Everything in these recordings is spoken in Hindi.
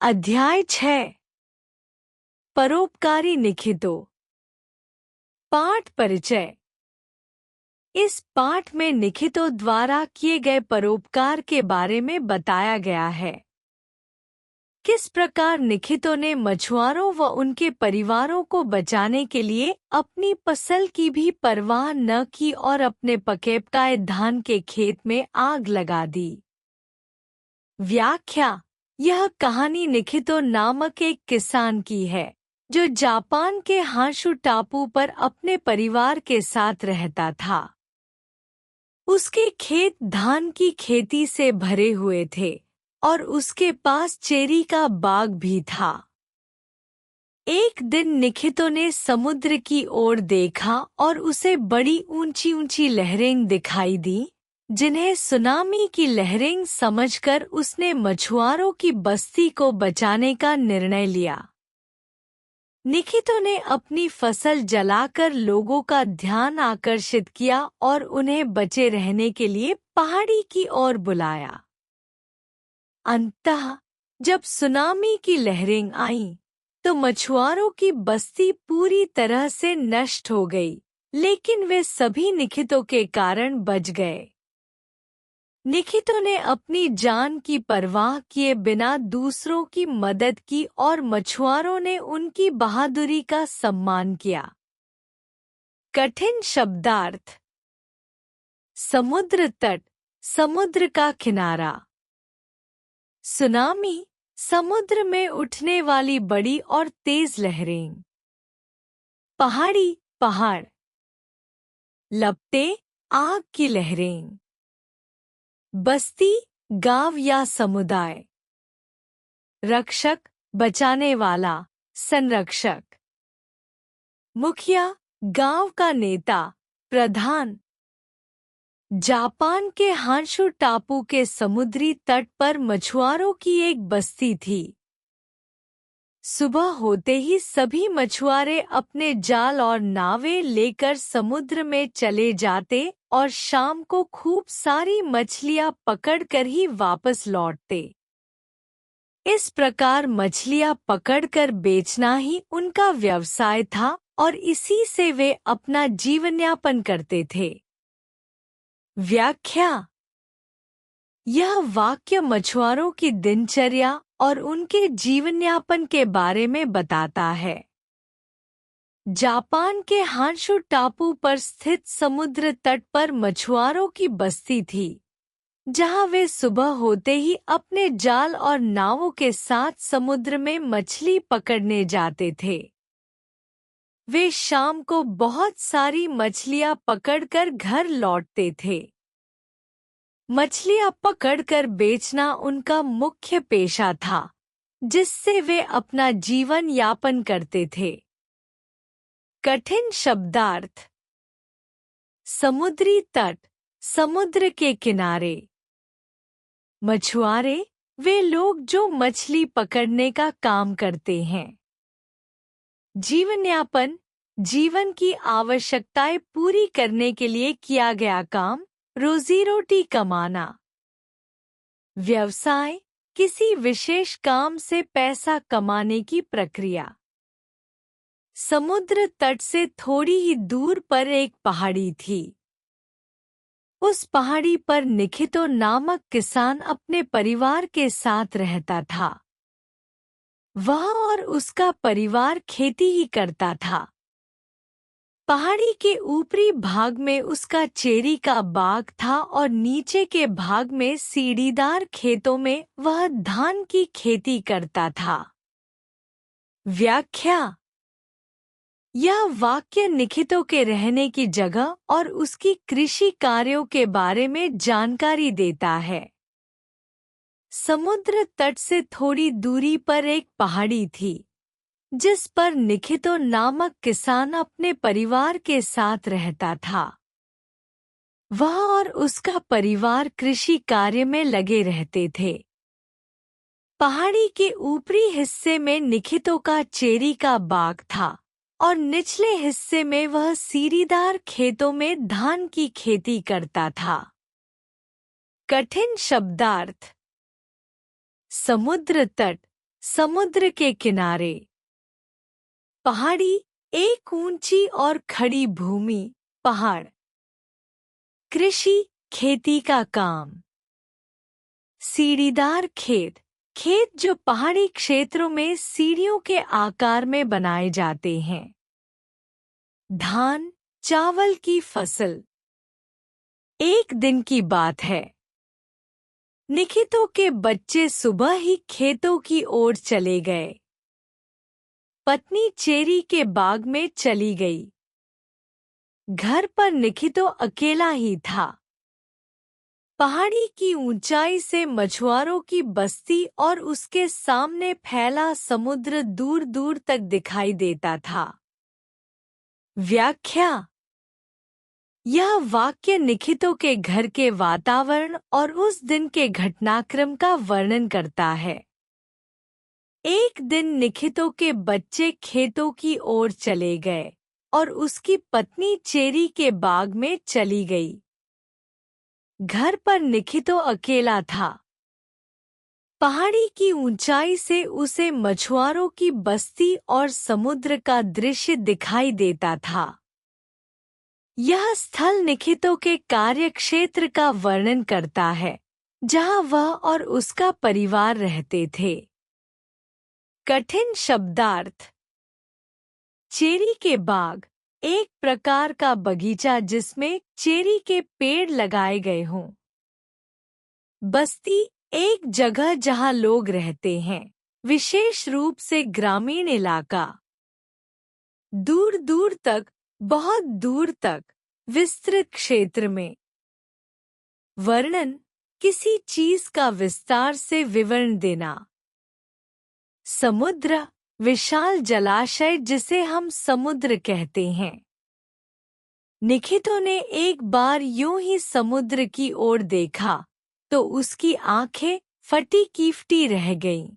अध्याय 6 परोपकारी निखितो। पाठ परिचय। इस पाठ में निखितो द्वारा किए गए परोपकार के बारे में बताया गया है। किस प्रकार निखितो ने मछुआरों व उनके परिवारों को बचाने के लिए अपनी फसल की भी परवाह न की और अपने पके पकाए धान के खेत में आग लगा दी। व्याख्या। यह कहानी निखितो नामक एक किसान की है जो जापान के हांशु टापू पर अपने परिवार के साथ रहता था। उसके खेत धान की खेती से भरे हुए थे और उसके पास चेरी का बाग भी था। एक दिन निखितो ने समुद्र की ओर देखा और उसे बड़ी ऊंची ऊंची लहरें दिखाई दी, जिन्हें सुनामी की लहरें समझकर उसने मछुआरों की बस्ती को बचाने का निर्णय लिया। निखितो ने अपनी फसल जलाकर लोगों का ध्यान आकर्षित किया और उन्हें बचे रहने के लिए पहाड़ी की ओर बुलाया। अंततः जब सुनामी की लहरें आईं, तो मछुआरों की बस्ती पूरी तरह से नष्ट हो गई, लेकिन वे सभी निखितो के कारण बच गए। निखितो ने अपनी जान की परवाह किए बिना दूसरों की मदद की और मछुआरों ने उनकी बहादुरी का सम्मान किया। कठिन शब्दार्थ। समुद्र तट, समुद्र का किनारा। सुनामी, समुद्र में उठने वाली बड़ी और तेज लहरें। पहाड़ी, पहाड़। लपटे, आग की लहरें। बस्ती, गांव या समुदाय। रक्षक, बचाने वाला, संरक्षक। मुखिया, गांव का नेता, प्रधान। जापान के हांशु टापू के समुद्री तट पर मछुआरों की एक बस्ती थी। सुबह होते ही सभी मछुआरे अपने जाल और नावें लेकर समुद्र में चले जाते और शाम को खूब सारी मछलियां पकड़कर ही वापस लौटते। इस प्रकार मछलियां पकड़कर बेचना ही उनका व्यवसाय था और इसी से वे अपना जीवनयापन करते थे। व्याख्या। यह वाक्य मछुआरों की दिनचर्या और उनके जीवनयापन के बारे में बताता है। जापान के हांशु टापू पर स्थित समुद्र तट पर मछुआरों की बस्ती थी, जहां वे सुबह होते ही अपने जाल और नावों के साथ समुद्र में मछली पकड़ने जाते थे। वे शाम को बहुत सारी मछलियां पकड़कर घर लौटते थे। मछलियां पकड़कर बेचना उनका मुख्य पेशा था, जिससे वे अपना जीवन यापन करते थे। कठिन शब्दार्थ। समुद्री तट, समुद्र के किनारे। मछुआरे, वे लोग जो मछली पकड़ने का काम करते हैं। जीवनयापन, जीवन की आवश्यकताएं पूरी करने के लिए किया गया काम, रोजी रोटी कमाना। व्यवसाय, किसी विशेष काम से पैसा कमाने की प्रक्रिया। समुद्र तट से थोड़ी ही दूर पर एक पहाड़ी थी। उस पहाड़ी पर निखितो नामक किसान अपने परिवार के साथ रहता था। वह और उसका परिवार खेती ही करता था। पहाड़ी के ऊपरी भाग में उसका चेरी का बाग था और नीचे के भाग में सीढ़ीदार खेतों में वह धान की खेती करता था। व्याख्या। यह वाक्य निखितो के रहने की जगह और उसकी कृषि कार्यों के बारे में जानकारी देता है। समुद्र तट से थोड़ी दूरी पर एक पहाड़ी थी, जिस पर निखितो नामक किसान अपने परिवार के साथ रहता था। वह और उसका परिवार कृषि कार्य में लगे रहते थे। पहाड़ी के ऊपरी हिस्से में निखितो का चेरी का बाग था और निचले हिस्से में वह सीढ़ीदार खेतों में धान की खेती करता था। कठिन शब्दार्थ। समुद्र तट, समुद्र के किनारे। पहाड़ी, एक ऊंची और खड़ी भूमि, पहाड़। कृषि, खेती का काम। सीढ़ीदार खेत, खेत जो पहाड़ी क्षेत्रों में सीढ़ियों के आकार में बनाए जाते हैं। धान, चावल की फसल। एक दिन की बात है। निखितो के बच्चे सुबह ही खेतों की ओर चले गए। पत्नी चेरी के बाग में चली गई। घर पर निखितो अकेला ही था। पहाड़ी की ऊंचाई से मछुआरों की बस्ती और उसके सामने फैला समुद्र दूर दूर तक दिखाई देता था। व्याख्या। यह वाक्य निखितो के घर के वातावरण और उस दिन के घटनाक्रम का वर्णन करता है। एक दिन निखितो के बच्चे खेतों की ओर चले गए और उसकी पत्नी चेरी के बाग में चली गई। घर पर निखितो अकेला था। पहाड़ी की ऊंचाई से उसे मछुआरों की बस्ती और समुद्र का दृश्य दिखाई देता था। यह स्थल निखितो के कार्यक्षेत्र का वर्णन करता है, जहां वह और उसका परिवार रहते थे। कठिन शब्दार्थ। चेरी के बाग, एक प्रकार का बगीचा जिसमें चेरी के पेड़ लगाए गए हों। बस्ती, एक जगह जहां लोग रहते हैं, विशेष रूप से ग्रामीण इलाका। दूर दूर तक, बहुत दूर तक, विस्तृत क्षेत्र में। वर्णन, किसी चीज का विस्तार से विवरण देना। समुद्र, विशाल जलाशय जिसे हम समुद्र कहते हैं। निखितो ने एक बार यूं ही समुद्र की ओर देखा तो उसकी आंखें फटी कीफटी रह गईं।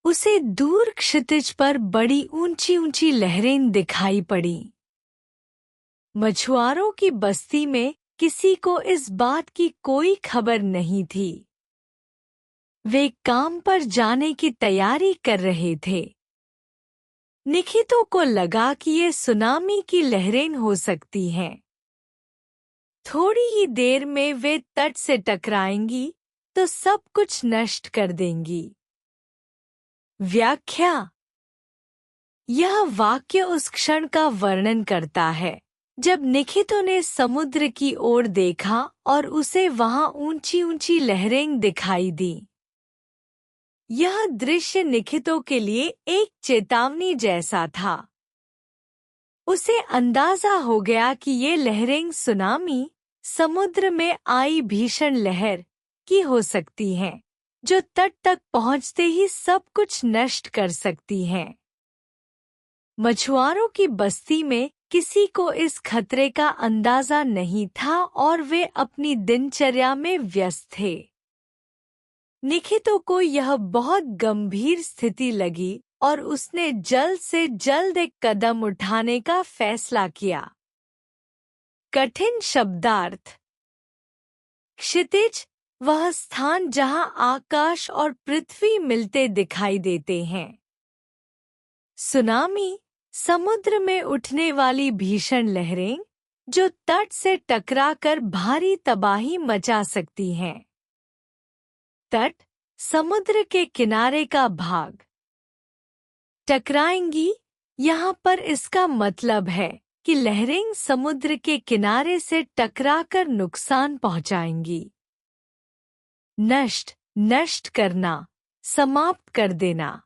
उसे दूर क्षितिज पर बड़ी ऊंची ऊंची लहरें दिखाई पड़ी। मछुआरों की बस्ती में किसी को इस बात की कोई खबर नहीं थी। वे काम पर जाने की तैयारी कर रहे थे। निखितो को लगा कि ये सुनामी की लहरें हो सकती हैं। थोड़ी ही देर में वे तट से टकराएंगी तो सब कुछ नष्ट कर देंगी। व्याख्या। यह वाक्य उस क्षण का वर्णन करता है जब निखितो ने समुद्र की ओर देखा और उसे वहां ऊंची ऊंची लहरें दिखाई दी। यह दृश्य निखितो के लिए एक चेतावनी जैसा था। उसे अंदाजा हो गया कि ये लहरें सुनामी, समुद्र में आई भीषण लहर की हो सकती हैं, जो तट तक पहुंचते ही सब कुछ नष्ट कर सकती हैं। मछुआरों की बस्ती में किसी को इस खतरे का अंदाजा नहीं था और वे अपनी दिनचर्या में व्यस्त थे। निखितो को यह बहुत गंभीर स्थिति लगी और उसने जल्द से जल्द एक कदम उठाने का फैसला किया। कठिन शब्दार्थ। क्षितिज, वह स्थान जहां आकाश और पृथ्वी मिलते दिखाई देते हैं। सुनामी, समुद्र में उठने वाली भीषण लहरें जो तट से टकराकर भारी तबाही मचा सकती हैं। तट, समुद्र के किनारे का भाग। टकराएंगी, यहाँ पर इसका मतलब है कि लहरें समुद्र के किनारे से टकराकर नुकसान पहुंचाएंगी। नष्ट, नष्ट करना, समाप्त कर देना।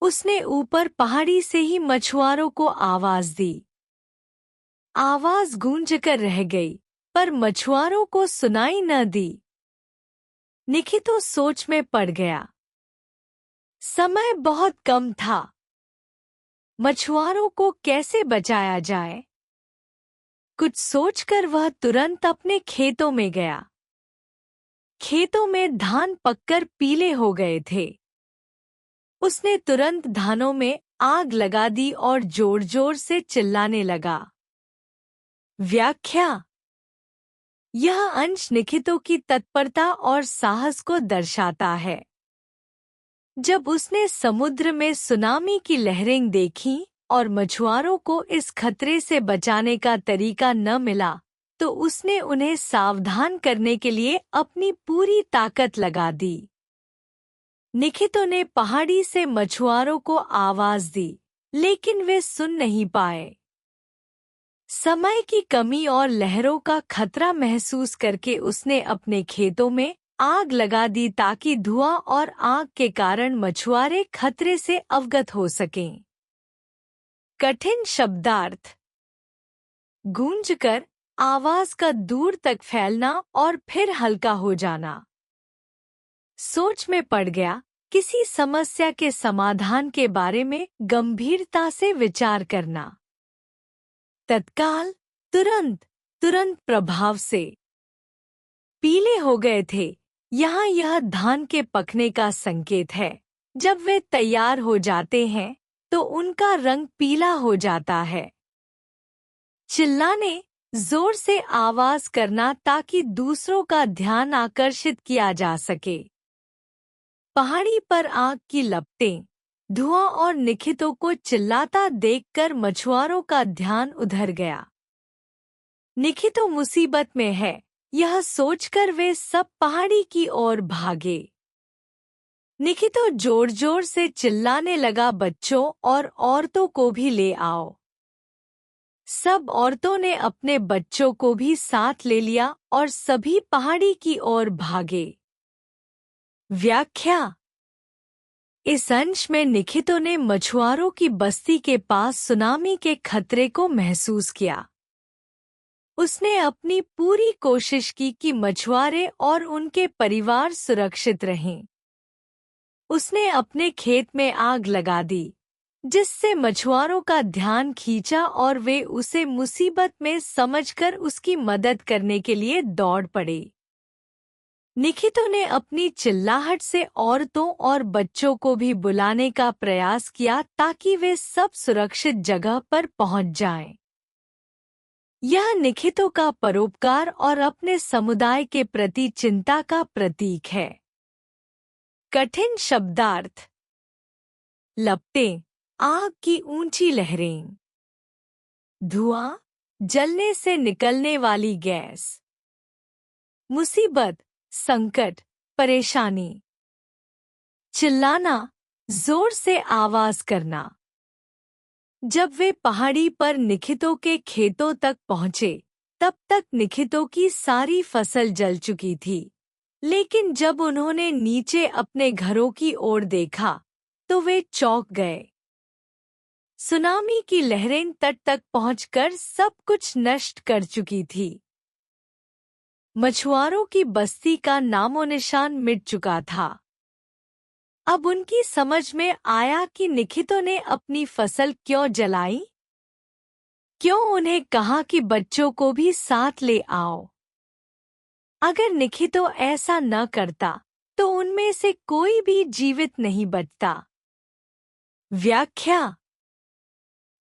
उसने ऊपर पहाड़ी से ही मछुआरों को आवाज दी। आवाज गूंजकर रह गई, पर मछुआरों को सुनाई न दी। निखितो सोच में पड़ गया। समय बहुत कम था। मछुआरों को कैसे बचाया जाए? कुछ सोचकर वह तुरंत अपने खेतों में गया। खेतों में धान पककर पीले हो गए थे। उसने तुरंत धानों में आग लगा दी और जोर जोर से चिल्लाने लगा। व्याख्या। यह अंश निखितो की तत्परता और साहस को दर्शाता है। जब उसने समुद्र में सुनामी की लहरें देखीं और मछुआरों को इस खतरे से बचाने का तरीका न मिला, तो उसने उन्हें सावधान करने के लिए अपनी पूरी ताकत लगा दी। निखितो ने पहाड़ी से मछुआरों को आवाज दी, लेकिन वे सुन नहीं पाए। समय की कमी और लहरों का खतरा महसूस करके उसने अपने खेतों में आग लगा दी ताकि धुआं और आग के कारण मछुआरे खतरे से अवगत हो सकें। कठिन शब्दार्थ। गूंजकर आवाज का दूर तक फैलना और फिर हल्का हो जाना। सोच में पड़ गया, किसी समस्या के समाधान के बारे में गंभीरता से विचार करना। तत्काल, तुरंत, तुरंत प्रभाव से। पीले हो गए थे। यहाँ यह धान के पकने का संकेत है। जब वे तैयार हो जाते हैं तो उनका रंग पीला हो जाता है। चिल्लाने, जोर से आवाज करना ताकि दूसरों का ध्यान आकर्षित किया जा सके। पहाड़ी पर आग की लपटें, धुआं और निखितो को चिल्लाता देखकर मछुआरों का ध्यान उधर गया। निखितो मुसीबत में है, यह सोचकर वे सब पहाड़ी की ओर भागे। निखितो जोर जोर से चिल्लाने लगा, बच्चों और औरतों को भी ले आओ। सब औरतों ने अपने बच्चों को भी साथ ले लिया और सभी पहाड़ी की ओर भागे। व्याख्या। इस अंश में निखितो ने मछुआरों की बस्ती के पास सुनामी के खतरे को महसूस किया। उसने अपनी पूरी कोशिश की कि मछुआरे और उनके परिवार सुरक्षित रहें। उसने अपने खेत में आग लगा दी, जिससे मछुआरों का ध्यान खींचा और वे उसे मुसीबत में समझकर उसकी मदद करने के लिए दौड़ पड़े। निखितो ने अपनी चिल्लाहट से औरतों और बच्चों को भी बुलाने का प्रयास किया ताकि वे सब सुरक्षित जगह पर पहुंच जाएं। यह निखितो का परोपकार और अपने समुदाय के प्रति चिंता का प्रतीक है। कठिन शब्दार्थ। लपटें, आग की ऊंची लहरें। धुआं, जलने से निकलने वाली गैस। मुसीबत, संकट, परेशानी। चिल्लाना, जोर से आवाज करना। जब वे पहाड़ी पर निखितो के खेतों तक पहुंचे, तब तक निखितो की सारी फसल जल चुकी थी। लेकिन जब उन्होंने नीचे अपने घरों की ओर देखा, तो वे चौंक गए। सुनामी की लहरें तट तक पहुंचकर सब कुछ नष्ट कर चुकी थी। मछुआरों की बस्ती का नामोनिशान मिट चुका था। अब उनकी समझ में आया कि निखितो ने अपनी फसल क्यों जलाई। क्यों उन्हें कहा कि बच्चों को भी साथ ले आओ। अगर निखितो ऐसा न करता तो उनमें से कोई भी जीवित नहीं बचता। व्याख्या।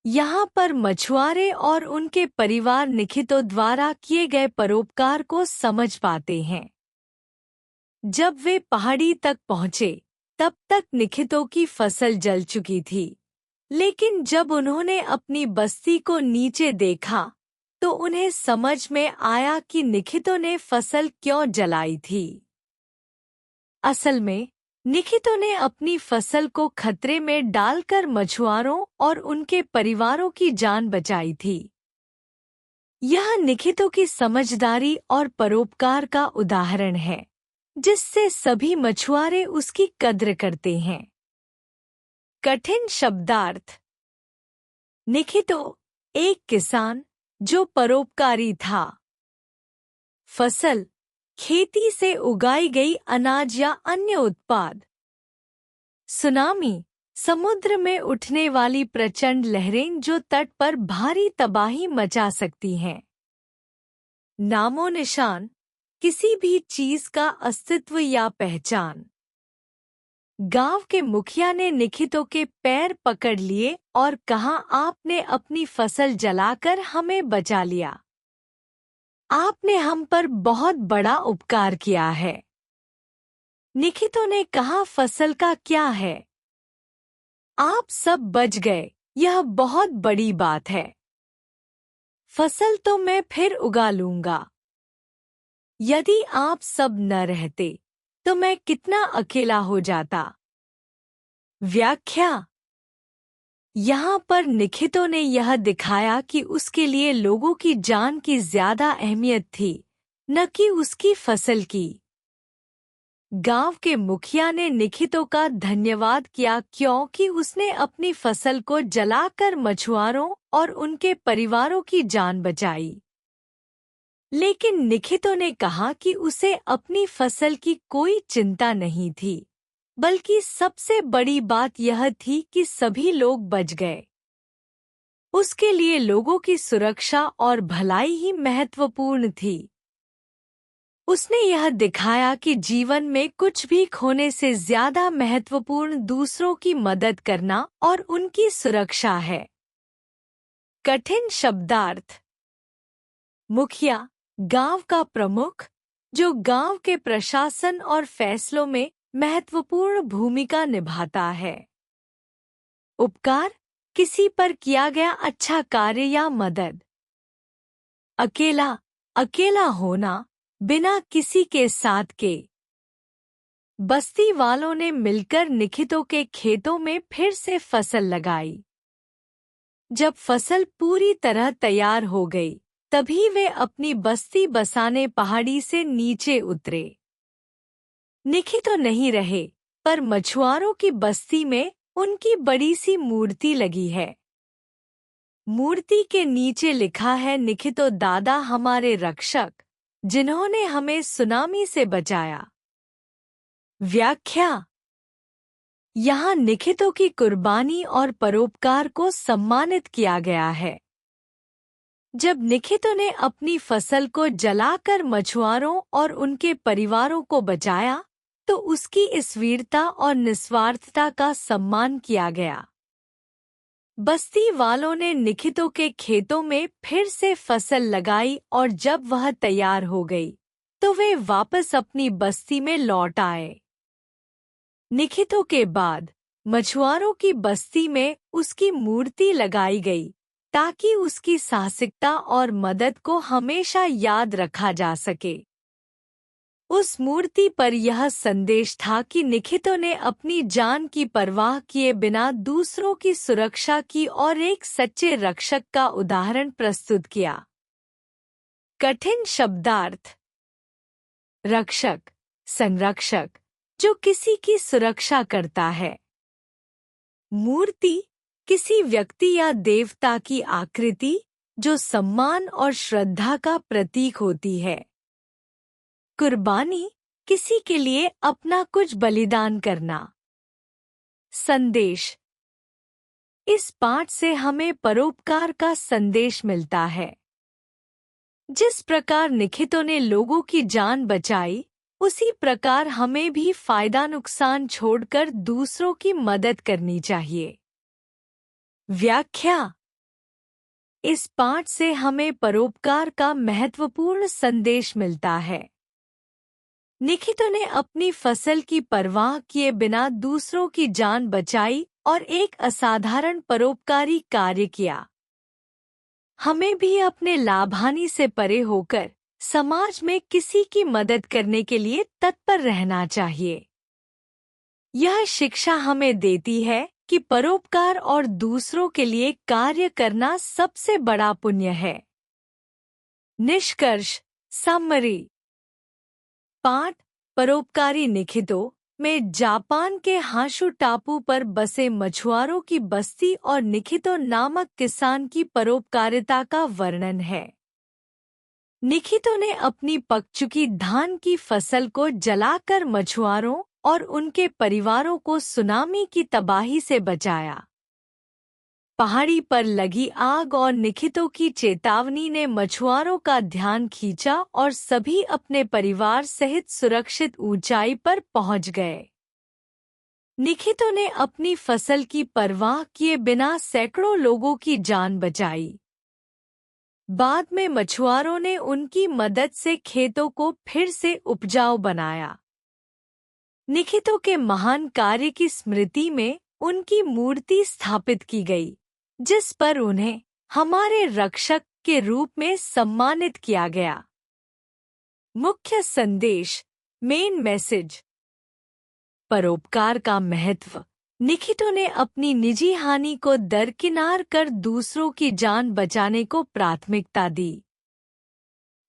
यहाँ पर मछुआरे और उनके परिवार निखितो द्वारा किए गए परोपकार को समझ पाते हैं। जब वे पहाड़ी तक पहुँचे, तब तक निखितो की फसल जल चुकी थी। लेकिन जब उन्होंने अपनी बस्ती को नीचे देखा, तो उन्हें समझ में आया कि निखितो ने फसल क्यों जलाई थी। असल में निखितो ने अपनी फसल को खतरे में डालकर मछुआरों और उनके परिवारों की जान बचाई थी। यह निखितो की समझदारी और परोपकार का उदाहरण है, जिससे सभी मछुआरे उसकी कद्र करते हैं। कठिन शब्दार्थ। निखितो, एक किसान जो परोपकारी था। फसल, खेती से उगाई गई अनाज या अन्य उत्पाद। सुनामी, समुद्र में उठने वाली प्रचंड लहरें जो तट पर भारी तबाही मचा सकती हैं। नामो निशान, किसी भी चीज का अस्तित्व या पहचान। गांव के मुखिया ने निखितो के पैर पकड़ लिए और कहा, आपने अपनी फसल जलाकर हमें बचा लिया। आपने हम पर बहुत बड़ा उपकार किया है। निखितो ने कहा, फसल का क्या है? आप सब बच गए, यह बहुत बड़ी बात है। फसल तो मैं फिर उगा लूंगा। यदि आप सब न रहते तो मैं कितना अकेला हो जाता। व्याख्या। यहाँ पर निखितो ने यह दिखाया कि उसके लिए लोगों की जान की ज्यादा अहमियत थी, न कि उसकी फसल की। गांव के मुखिया ने निखितो का धन्यवाद किया क्योंकि उसने अपनी फसल को जलाकर मछुआरों और उनके परिवारों की जान बचाई। लेकिन निखितो ने कहा कि उसे अपनी फसल की कोई चिंता नहीं थी, बल्कि सबसे बड़ी बात यह थी कि सभी लोग बच गए। उसके लिए लोगों की सुरक्षा और भलाई ही महत्वपूर्ण थी। उसने यह दिखाया कि जीवन में कुछ भी खोने से ज्यादा महत्वपूर्ण दूसरों की मदद करना और उनकी सुरक्षा है। कठिन शब्दार्थ। मुखिया, गांव का प्रमुख, जो गांव के प्रशासन और फैसलों में महत्वपूर्ण भूमिका निभाता है। उपकार, किसी पर किया गया अच्छा कार्य या मदद। अकेला, अकेला होना, बिना किसी के साथ के। बस्ती वालों ने मिलकर निखितो के खेतों में फिर से फसल लगाई। जब फसल पूरी तरह तैयार हो गई, तभी वे अपनी बस्ती बसाने पहाड़ी से नीचे उतरे। निखितो नहीं रहे, पर मछुआरों की बस्ती में उनकी बड़ी सी मूर्ति लगी है। मूर्ति के नीचे लिखा है, निखितो दादा हमारे रक्षक, जिन्होंने हमें सुनामी से बचाया। व्याख्या। यहाँ निखितो की कुर्बानी और परोपकार को सम्मानित किया गया है। जब निखितो ने अपनी फसल को जलाकर मछुआरों और उनके परिवारों को बचाया, तो उसकी इस वीरता और निस्वार्थता का सम्मान किया गया। बस्ती वालों ने निखितो के खेतों में फिर से फसल लगाई और जब वह तैयार हो गई, तो वे वापस अपनी बस्ती में लौट आए। निखितो के बाद मछुआरों की बस्ती में उसकी मूर्ति लगाई गई, ताकि उसकी साहसिकता और मदद को हमेशा याद रखा जा सके। उस मूर्ति पर यह संदेश था कि निखितो ने अपनी जान की परवाह किए बिना दूसरों की सुरक्षा की और एक सच्चे रक्षक का उदाहरण प्रस्तुत किया। कठिन शब्दार्थ। रक्षक, संरक्षक, जो किसी की सुरक्षा करता है। मूर्ति, किसी व्यक्ति या देवता की आकृति जो सम्मान और श्रद्धा का प्रतीक होती है। कुर्बानी, किसी के लिए अपना कुछ बलिदान करना। संदेश। इस पाठ से हमें परोपकार का संदेश मिलता है। जिस प्रकार निखितो ने लोगों की जान बचाई, उसी प्रकार हमें भी फायदा नुकसान छोड़कर दूसरों की मदद करनी चाहिए। व्याख्या। इस पाठ से हमें परोपकार का महत्वपूर्ण संदेश मिलता है। निखितो ने अपनी फसल की परवाह किए बिना दूसरों की जान बचाई और एक असाधारण परोपकारी कार्य किया। हमें भी अपने लाभानी से परे होकर समाज में किसी की मदद करने के लिए तत्पर रहना चाहिए। यह शिक्षा हमें देती है कि परोपकार और दूसरों के लिए कार्य करना सबसे बड़ा पुण्य है। निष्कर्ष, समरी। पाठ परोपकारी निखितो में जापान के हाशु टापू पर बसे मछुआरों की बस्ती और निखितो नामक किसान की परोपकारिता का वर्णन है। निखितो ने अपनी पक चुकी धान की फसल को जलाकर मछुआरों और उनके परिवारों को सुनामी की तबाही से बचाया। पहाड़ी पर लगी आग और निखितो की चेतावनी ने मछुआरों का ध्यान खींचा और सभी अपने परिवार सहित सुरक्षित ऊंचाई पर पहुंच गए। निखितो ने अपनी फसल की परवाह किए बिना सैकड़ों लोगों की जान बचाई। बाद में मछुआरों ने उनकी मदद से खेतों को फिर से उपजाऊ बनाया। निखितो के महान कार्य की स्मृति में उनकी मूर्ति स्थापित की गई, जिस पर उन्हें हमारे रक्षक के रूप में सम्मानित किया गया। मुख्य संदेश, मेन मैसेज। परोपकार का महत्व। निखितो ने अपनी निजी हानि को दरकिनार कर दूसरों की जान बचाने को प्राथमिकता दी।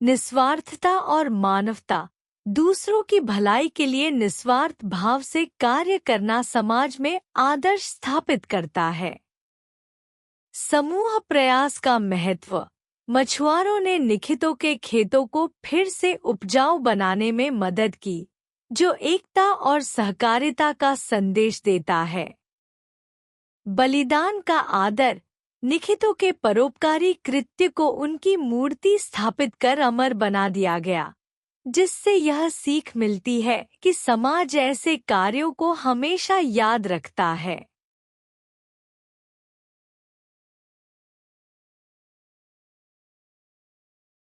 निस्वार्थता और मानवता। दूसरों की भलाई के लिए निस्वार्थ भाव से कार्य करना समाज में आदर्श स्थापित करता है। समूह प्रयास का महत्व। मछुआरों ने निखितो के खेतों को फिर से उपजाऊ बनाने में मदद की, जो एकता और सहकारिता का संदेश देता है। बलिदान का आदर। निखितो के परोपकारी कृत्य को उनकी मूर्ति स्थापित कर अमर बना दिया गया, जिससे यह सीख मिलती है कि समाज ऐसे कार्यों को हमेशा याद रखता है।